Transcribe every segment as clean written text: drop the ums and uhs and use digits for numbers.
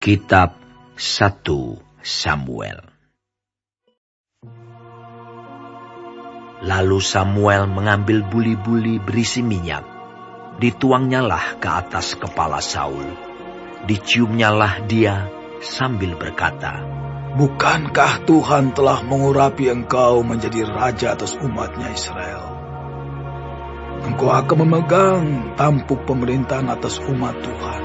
Kitab 1 Samuel. Lalu Samuel mengambil buli-buli berisi minyak, dituangnyalah ke atas kepala Saul, diciumnyalah dia sambil berkata, "Bukankah Tuhan telah mengurapi engkau menjadi raja atas umatnya Israel? Engkau akan memegang tampuk pemerintahan atas umat Tuhan,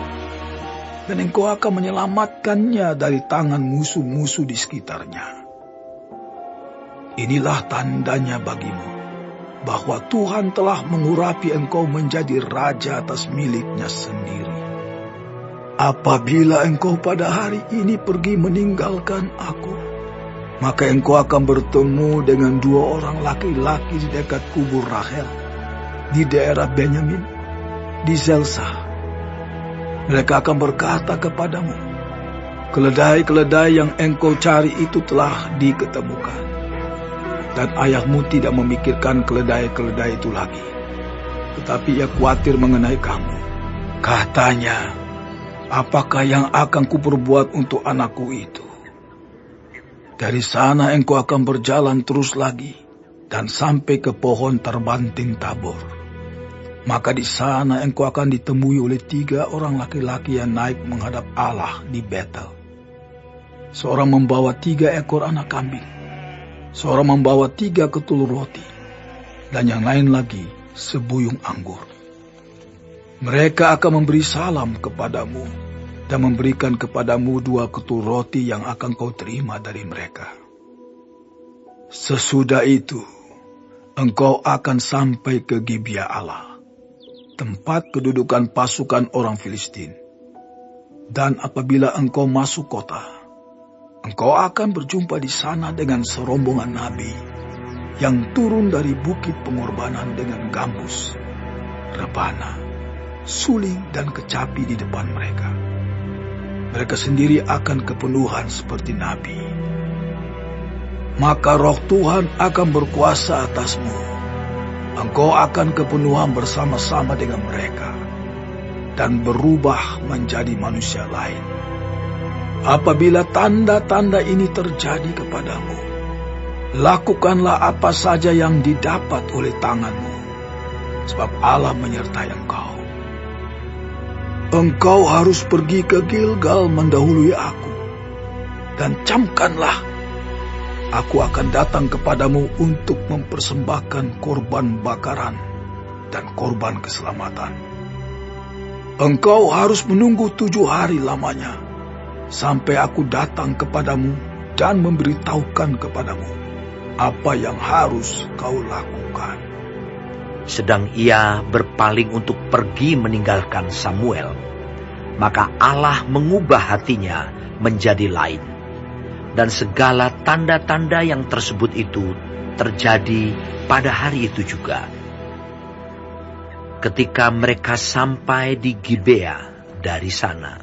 dan engkau akan menyelamatkannya dari tangan musuh-musuh di sekitarnya. Inilah tandanya bagimu, bahwa Tuhan telah mengurapi engkau menjadi raja atas miliknya sendiri. Apabila engkau pada hari ini pergi meninggalkan aku, maka engkau akan bertemu dengan 2 orang laki-laki di dekat kubur Rahel, di daerah Benyamin, di Zelzah. Mereka akan berkata kepadamu, keledai-keledai yang engkau cari itu telah diketemukan. Dan ayahmu tidak memikirkan keledai-keledai itu lagi, tetapi ia khawatir mengenai kamu. Katanya, apakah yang akan kuperbuat untuk anakku itu? Dari sana engkau akan berjalan terus lagi, dan sampai ke pohon terbanting Tabor. Maka di sana engkau akan ditemui oleh 3 orang laki-laki yang naik menghadap Allah di Betel. Seorang membawa 3 ekor anak kambing, seorang membawa 3 ketul roti, dan yang lain lagi sebuyung anggur. Mereka akan memberi salam kepadamu dan memberikan kepadamu 2 ketul roti yang akan kau terima dari mereka. Sesudah itu, engkau akan sampai ke Gibea Allah, tempat kedudukan pasukan orang Filistin. Dan apabila engkau masuk kota, engkau akan berjumpa di sana dengan serombongan nabi yang turun dari bukit pengorbanan dengan gambus, rebana, suling, dan kecapi di depan mereka. Mereka sendiri akan kepenuhan seperti nabi. Maka roh Tuhan akan berkuasa atasmu. Engkau akan kepenuhan bersama-sama dengan mereka dan berubah menjadi manusia lain. Apabila tanda-tanda ini terjadi kepadamu, lakukanlah apa saja yang didapat oleh tanganmu, sebab Allah menyertai engkau. Engkau harus pergi ke Gilgal mendahului aku, dan camkanlah, aku akan datang kepadamu untuk mempersembahkan korban bakaran dan korban keselamatan. Engkau harus menunggu 7 hari lamanya, sampai aku datang kepadamu dan memberitahukan kepadamu apa yang harus kau lakukan." Sedang ia berpaling untuk pergi meninggalkan Samuel, maka Allah mengubah hatinya menjadi lain. Dan segala tanda-tanda yang tersebut itu terjadi pada hari itu juga. Ketika mereka sampai di Gibea dari sana,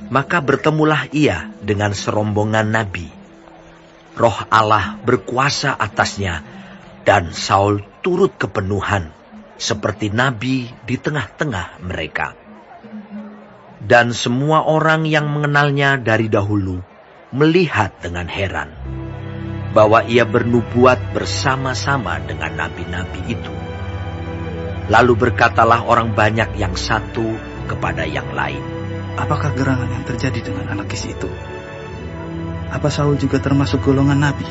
maka bertemulah ia dengan serombongan nabi. Roh Allah berkuasa atasnya, dan Saul turut kepenuhan seperti nabi di tengah-tengah mereka. Dan semua orang yang mengenalnya dari dahulu melihat dengan heran bahwa ia bernubuat bersama-sama dengan nabi-nabi itu. Lalu berkatalah orang banyak yang satu kepada yang lain, "Apakah gerangan yang terjadi dengan anak Kis itu? Apa Saul juga termasuk golongan nabi?"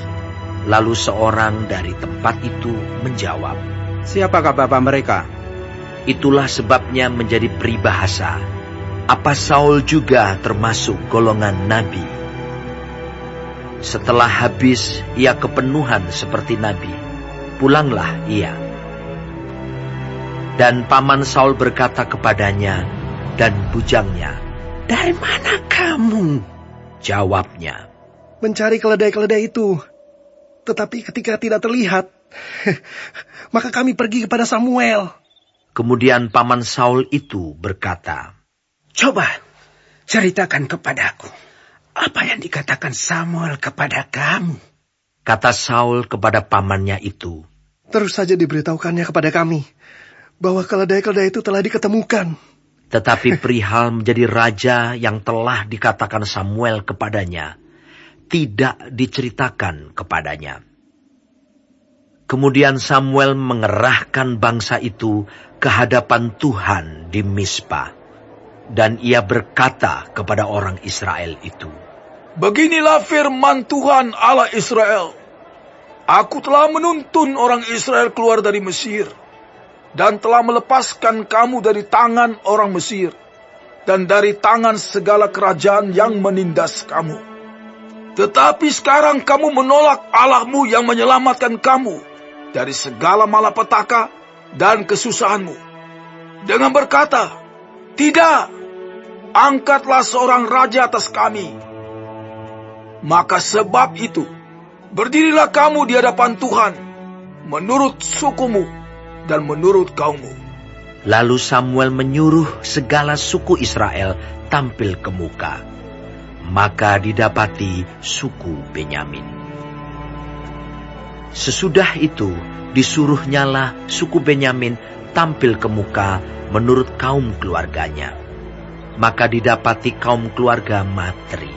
Lalu seorang dari tempat itu menjawab, "Siapakah bapak mereka?" Itulah sebabnya menjadi peribahasa, apa Saul juga termasuk golongan nabi? Setelah habis ia kepenuhan seperti nabi, pulanglah ia. Dan paman Saul berkata kepadanya dan bujangnya, "Dari mana kamu?" Jawabnya, "Mencari keledai-keledai itu. Tetapi ketika tidak terlihat, maka kami pergi kepada Samuel." Kemudian paman Saul itu berkata, "Coba ceritakan kepadaku, apa yang dikatakan Samuel kepada kamu?" Kata Saul kepada pamannya itu, "Terus saja diberitahukannya kepada kami, bahwa keledai-keledai itu telah diketemukan." Tetapi perihal menjadi raja yang telah dikatakan Samuel kepadanya, tidak diceritakan kepadanya. Kemudian Samuel mengerahkan bangsa itu ke hadapan Tuhan di Mispa. Dan ia berkata kepada orang Israel itu, Beginilah firman Tuhan Allah Israel. Aku telah menuntun orang Israel keluar dari Mesir, dan telah melepaskan kamu dari tangan orang Mesir, dan dari tangan segala kerajaan yang menindas kamu. Tetapi sekarang kamu menolak Allahmu yang menyelamatkan kamu dari segala malapetaka dan kesusahanmu, dengan berkata, Tidak, angkatlah seorang raja atas kami. Maka sebab itu, berdirilah kamu di hadapan Tuhan, menurut sukumu dan menurut kaummu. Lalu Samuel menyuruh segala suku Israel tampil ke muka. Maka didapati suku Benyamin. Sesudah itu, disuruhnyalah suku Benyamin tampil ke muka menurut kaum keluarganya. Maka didapati kaum keluarga Matri.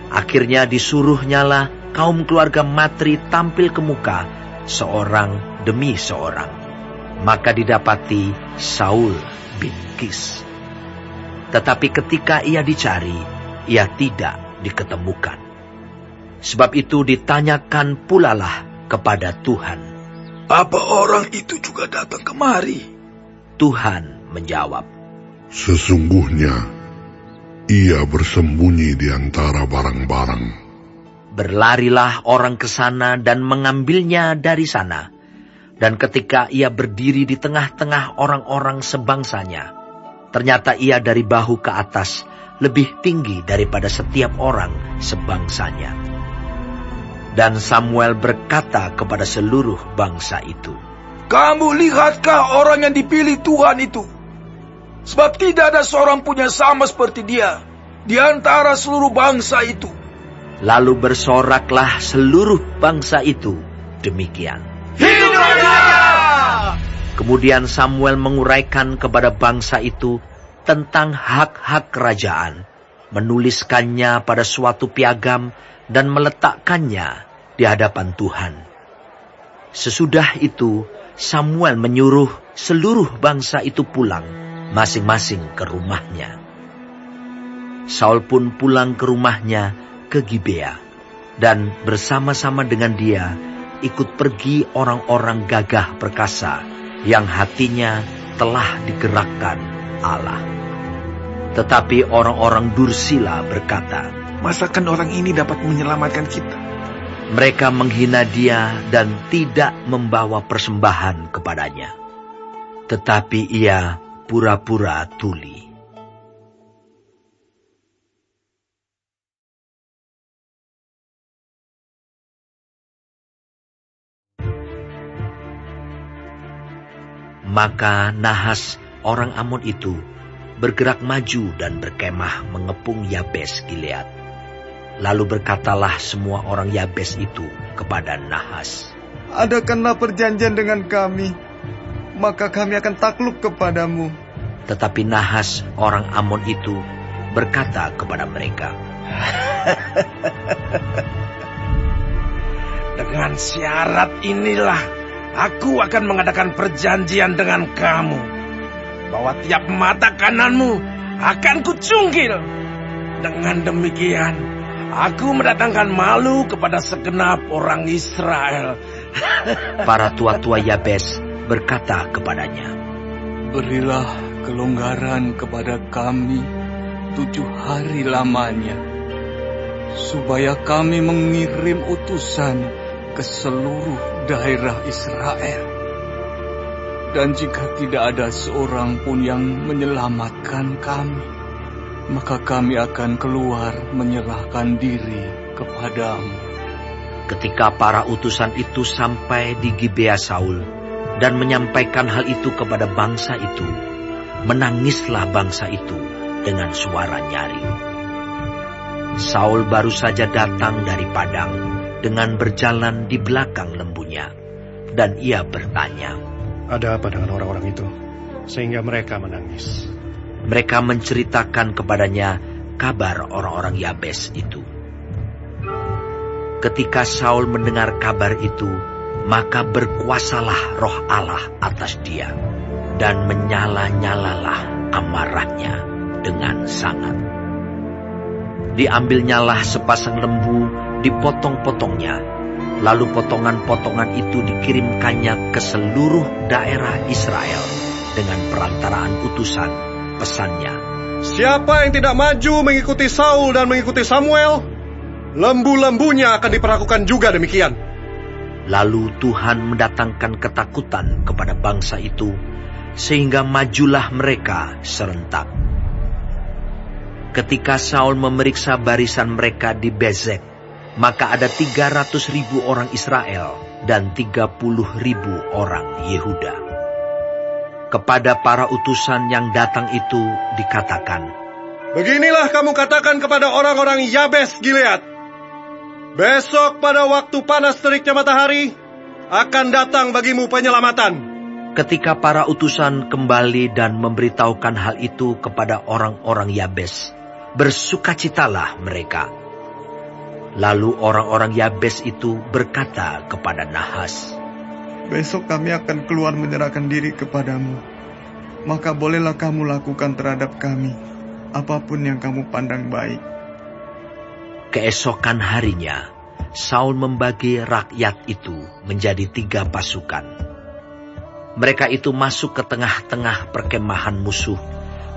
Akhirnya disuruhnyalah kaum keluarga Matri tampil ke muka seorang demi seorang. Maka didapati Saul bin Kis. Tetapi ketika ia dicari, ia tidak diketemukan. Sebab itu ditanyakan pulalah kepada Tuhan. Apa orang itu juga datang kemari? Tuhan menjawab, Sesungguhnya ia bersembunyi di antara barang-barang. Berlarilah orang ke sana dan mengambilnya dari sana. Dan ketika ia berdiri di tengah-tengah orang-orang sebangsanya, ternyata ia dari bahu ke atas lebih tinggi daripada setiap orang sebangsanya. Dan Samuel berkata kepada seluruh bangsa itu, Kamu lihatkah orang yang dipilih Tuhan itu? Sebab tidak ada seorang pun yang sama seperti dia di antara seluruh bangsa itu. Lalu bersoraklah seluruh bangsa itu demikian. Hidup dia! Kemudian Samuel menguraikan kepada bangsa itu tentang hak-hak kerajaan, menuliskannya pada suatu piagam dan meletakkannya di hadapan Tuhan. Sesudah itu, Samuel menyuruh seluruh bangsa itu pulang, masing-masing ke rumahnya. Saul pun pulang ke rumahnya ke Gibea, dan bersama-sama dengan dia ikut pergi orang-orang gagah perkasa yang hatinya telah digerakkan Allah. Tetapi orang-orang dursila berkata, Masakan orang ini dapat menyelamatkan kita? mereka menghina dia dan tidak membawa persembahan kepadanya. Tetapi ia pura-pura tuli. Maka Nahas orang Amon itu bergerak maju dan berkemah mengepung Yabes Gilead. Lalu berkatalah semua orang Yabes itu kepada Nahas, Adakanlah perjanjian dengan kami, maka kami akan takluk kepadamu. Tetapi Nahas orang Amon itu berkata kepada mereka, Dengan syarat inilah aku akan mengadakan perjanjian dengan kamu, bahwa tiap mata kananmu akan kucungkil. Dengan demikian, aku mendatangkan malu kepada segenap orang Israel. para tua-tua Yabes berkata kepadanya, Berilah kelonggaran kepada kami 7 hari lamanya, supaya kami mengirim utusan ke seluruh daerah Israel. Dan jika tidak ada seorang pun yang menyelamatkan kami, maka kami akan keluar menyerahkan diri kepadamu. Ketika para utusan itu sampai di Gibea Saul dan menyampaikan hal itu kepada bangsa itu, menangislah bangsa itu dengan suara nyaring. Saul baru saja datang dari padang dengan berjalan di belakang lembunya, dan ia bertanya, Ada apa dengan orang-orang itu, sehingga mereka menangis? Mereka menceritakan kepadanya kabar orang-orang Yabes itu. Ketika Saul mendengar kabar itu, maka berkuasalah roh Allah atas dia, dan menyala-nyalalah amarahnya dengan sangat. Diambilnyalah sepasang lembu, dipotong-potongnya, lalu potongan-potongan itu dikirimkannya ke seluruh daerah Israel dengan perantaraan utusan. Pesannya, siapa yang tidak maju mengikuti Saul dan mengikuti Samuel, lembu-lembunya akan diperlakukan juga demikian. Lalu Tuhan mendatangkan ketakutan kepada bangsa itu, sehingga majulah mereka serentak. Ketika Saul memeriksa barisan mereka di Bezek, maka ada 300.000 orang Israel dan 30.000 orang Yehuda. Kepada para utusan yang datang itu dikatakan, beginilah kamu katakan kepada orang-orang Yabes Gilead, besok pada waktu panas teriknya matahari, akan datang bagimu penyelamatan. Ketika para utusan kembali dan memberitahukan hal itu kepada orang-orang Yabes, bersukacitalah mereka. Lalu orang-orang Yabes itu berkata kepada Nahas, besok kami akan keluar menyerahkan diri kepadamu. Maka bolehlah kamu lakukan terhadap kami apapun yang kamu pandang baik. Keesokan harinya, Saul membagi rakyat itu menjadi 3 pasukan. Mereka itu masuk ke tengah-tengah perkemahan musuh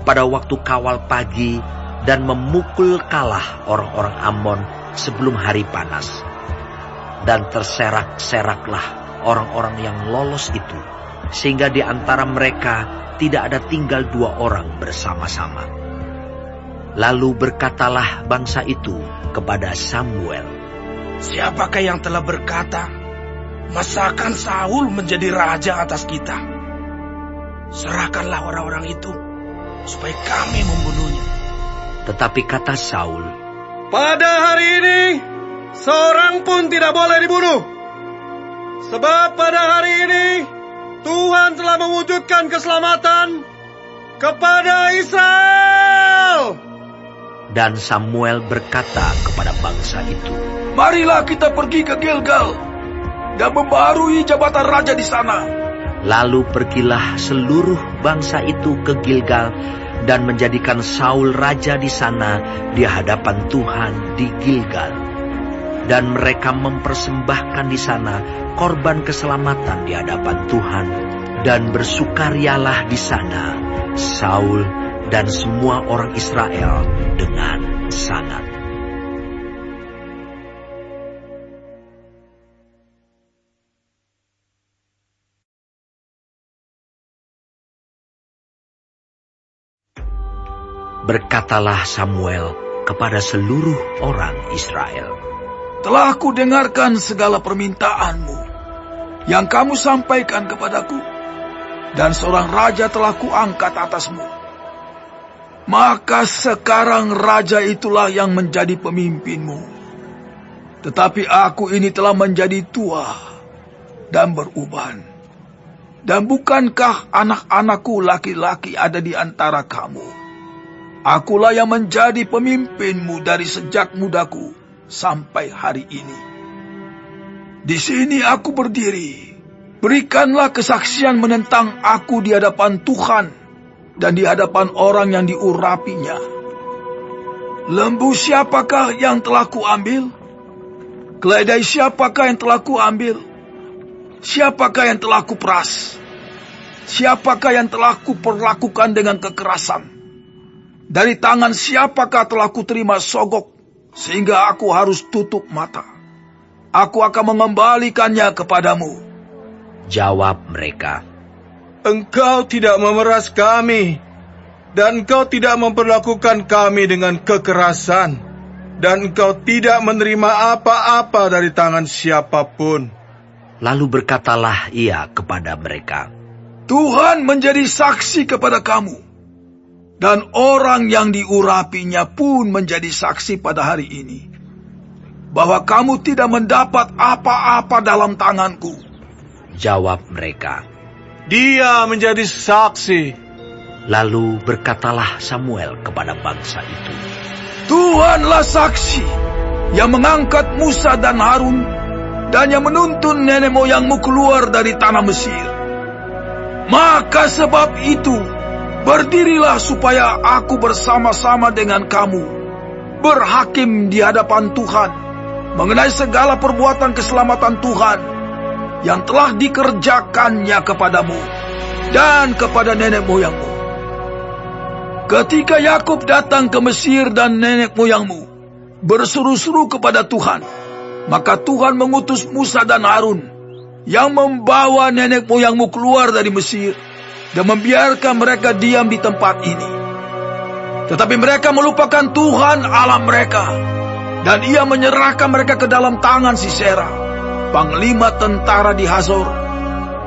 pada waktu kawal pagi dan memukul kalah orang-orang Amon sebelum hari panas. Dan terserak-seraklah orang-orang yang lolos itu, sehingga di antara mereka tidak ada tinggal 2 orang bersama-sama. Lalu berkatalah bangsa itu kepada Samuel, siapakah yang telah berkata, masakan Saul menjadi raja atas kita? Serahkanlah orang-orang itu, supaya kami membunuhnya. Tetapi kata Saul, pada hari ini, seorang pun tidak boleh dibunuh. Sebab pada hari ini, Tuhan telah mewujudkan keselamatan kepada Israel. Dan Samuel berkata kepada bangsa itu, marilah kita pergi ke Gilgal dan membarui jabatan raja di sana. Lalu pergilah seluruh bangsa itu ke Gilgal dan menjadikan Saul raja di sana di hadapan Tuhan di Gilgal. Dan mereka mempersembahkan di sana korban keselamatan di hadapan Tuhan, dan bersukarialah di sana Saul dan semua orang Israel dengan sangat. Berkatalah Samuel kepada seluruh orang Israel, telah aku dengarkan segala permintaanmu yang kamu sampaikan kepadaku, dan seorang raja telah kuangkat atasmu. Maka sekarang raja itulah yang menjadi pemimpinmu. Tetapi aku ini telah menjadi tua dan beruban. Dan bukankah anak-anakku laki-laki ada di antara kamu? Akulah yang menjadi pemimpinmu dari sejak mudaku sampai hari ini. Di sini aku berdiri. Berikanlah kesaksian menentang aku di hadapan Tuhan dan di hadapan orang yang diurapinya. Lembu siapakah yang telah kuambil? Keledai siapakah yang telah kuambil? Siapakah yang telah kuperas? Siapakah yang telah kuperlakukan dengan kekerasan? Dari tangan siapakah telah kuterima sogok sehingga aku harus tutup mata? Aku akan mengembalikannya kepadamu. Jawab mereka, engkau tidak memeras kami, dan engkau tidak memperlakukan kami dengan kekerasan, dan engkau tidak menerima apa-apa dari tangan siapapun. Lalu berkatalah ia kepada mereka, Tuhan menjadi saksi kepada kamu, dan orang yang diurapinya pun menjadi saksi pada hari ini, bahwa kamu tidak mendapat apa-apa dalam tanganku. Jawab mereka, dia menjadi saksi, Lalu berkatalah Samuel kepada bangsa itu, Tuhanlah saksi yang mengangkat Musa dan Harun dan yang menuntun nenek moyangmu keluar dari tanah Mesir. Maka sebab itu, berdirilah supaya aku bersama-sama dengan kamu berhakim di hadapan Tuhan mengenai segala perbuatan keselamatan Tuhan yang telah dikerjakannya kepadamu dan kepada nenek moyangmu. Ketika Yakub datang ke Mesir dan nenek moyangmu berseru-seru kepada Tuhan, maka Tuhan mengutus Musa dan Harun yang membawa nenek moyangmu keluar dari Mesir dan membiarkan mereka diam di tempat ini. Tetapi mereka melupakan Tuhan Allah mereka, dan ia menyerahkan mereka ke dalam tangan Sisera, panglima tentara di Hazor,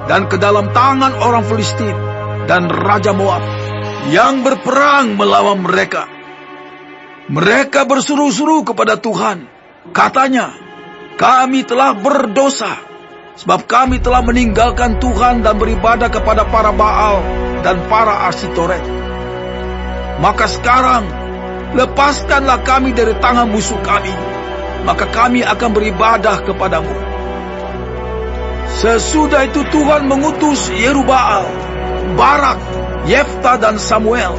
dan ke dalam tangan orang Filistin dan Raja Moab yang berperang melawan mereka. Mereka berseru-seru kepada Tuhan. Katanya, kami telah berdosa, sebab kami telah meninggalkan Tuhan dan beribadah kepada para Baal dan para Arsitoret. Maka sekarang, lepaskanlah kami dari tangan musuh kami, maka kami akan beribadah kepadamu. Sesudah itu Tuhan mengutus Yerubbaal, Barak, Yefta dan Samuel,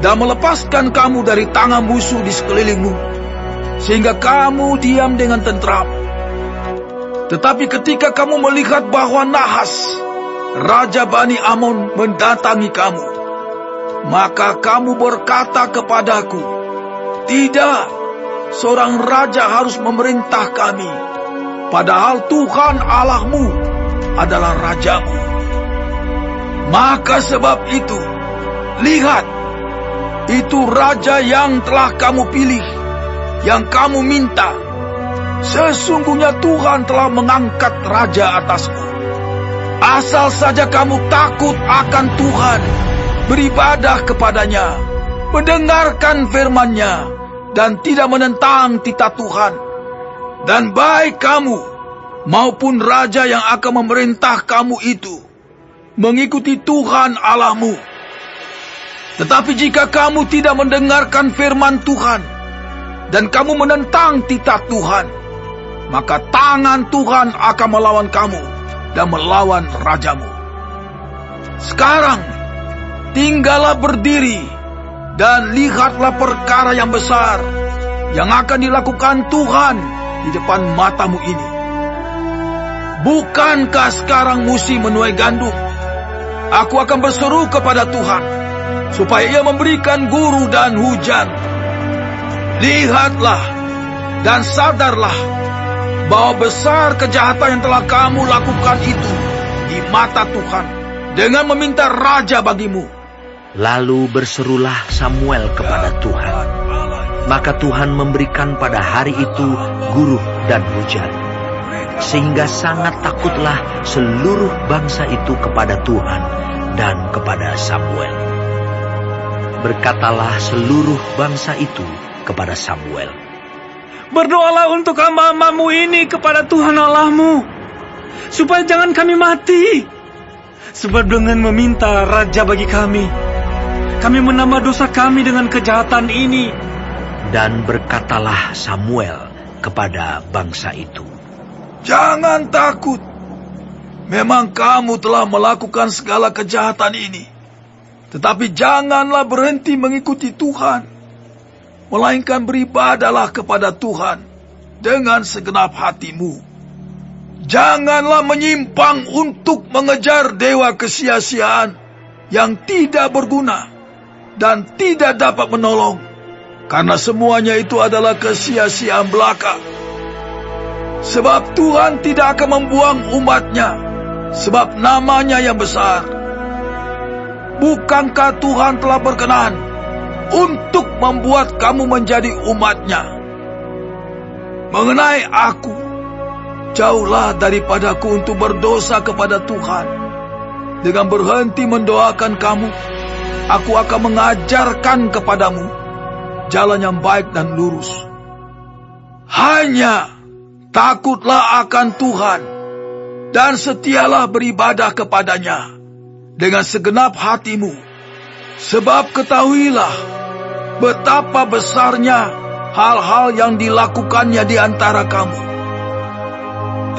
dan melepaskan kamu dari tangan musuh di sekelilingmu, sehingga kamu diam dengan tentram. Tetapi ketika kamu melihat bahwa Nahas, Raja Bani Amon, mendatangi kamu, maka kamu berkata kepadaku, tidak, seorang raja harus memerintah kami, padahal Tuhan Allahmu adalah rajamu. Maka sebab itu, lihat, itu raja yang telah kamu pilih, yang kamu minta. Sesungguhnya Tuhan telah mengangkat raja atasmu. Asal saja kamu takut akan Tuhan, beribadah kepadanya, mendengarkan firman-Nya, dan tidak menentang titah Tuhan. Dan baik kamu maupun raja yang akan memerintah kamu itu mengikuti Tuhan Allahmu. Tetapi jika kamu tidak mendengarkan firman Tuhan dan kamu menentang titah Tuhan, maka tangan Tuhan akan melawan kamu dan melawan rajamu. Sekarang tinggallah berdiri dan lihatlah perkara yang besar yang akan dilakukan Tuhan di depan matamu ini. Bukankah sekarang musim menuai gandum? Aku akan berseru kepada Tuhan, supaya ia memberikan guru dan hujan. Lihatlah dan sadarlah bahwa besar kejahatan yang telah kamu lakukan itu di mata Tuhan, dengan meminta raja bagimu. Lalu berserulah Samuel kepada Tuhan. Maka Tuhan memberikan pada hari itu guru dan hujan, sehingga sangat takutlah seluruh bangsa itu kepada Tuhan dan kepada Samuel. Berkatalah seluruh bangsa itu kepada Samuel, berdoalah untuk hamba-hambamu ini kepada Tuhan Allahmu, supaya jangan kami mati. Sebab dengan meminta raja bagi kami menambah dosa kami dengan kejahatan ini. Dan berkatalah Samuel kepada bangsa itu, jangan takut. Memang kamu telah melakukan segala kejahatan ini, tetapi janganlah berhenti mengikuti Tuhan, melainkan beribadahlah kepada Tuhan dengan segenap hatimu. Janganlah menyimpang untuk mengejar dewa kesia-siaan yang tidak berguna dan tidak dapat menolong, karena semuanya itu adalah kesia-siaan belaka. Sebab Tuhan tidak akan membuang umat-Nya, sebab namanya yang besar. Bukankah Tuhan telah berkenan untuk membuat kamu menjadi umat-Nya? Mengenai aku, jauhlah daripadaku untuk berdosa kepada Tuhan. Dengan berhenti mendoakan kamu, aku akan mengajarkan kepadamu jalan yang baik dan lurus. Hanya takutlah akan Tuhan dan setialah beribadah kepadanya dengan segenap hatimu Sebab ketahuilah betapa besarnya hal-hal yang dilakukannya di antara kamu.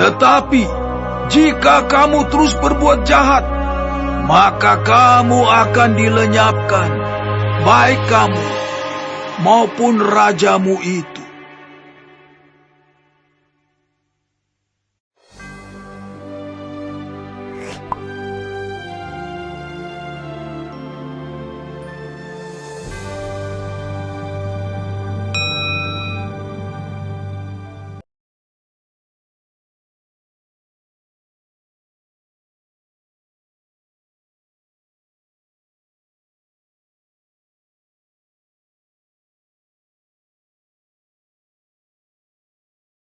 Tetapi jika kamu terus berbuat jahat, maka kamu akan dilenyapkan, baik kamu maupun rajamu itu.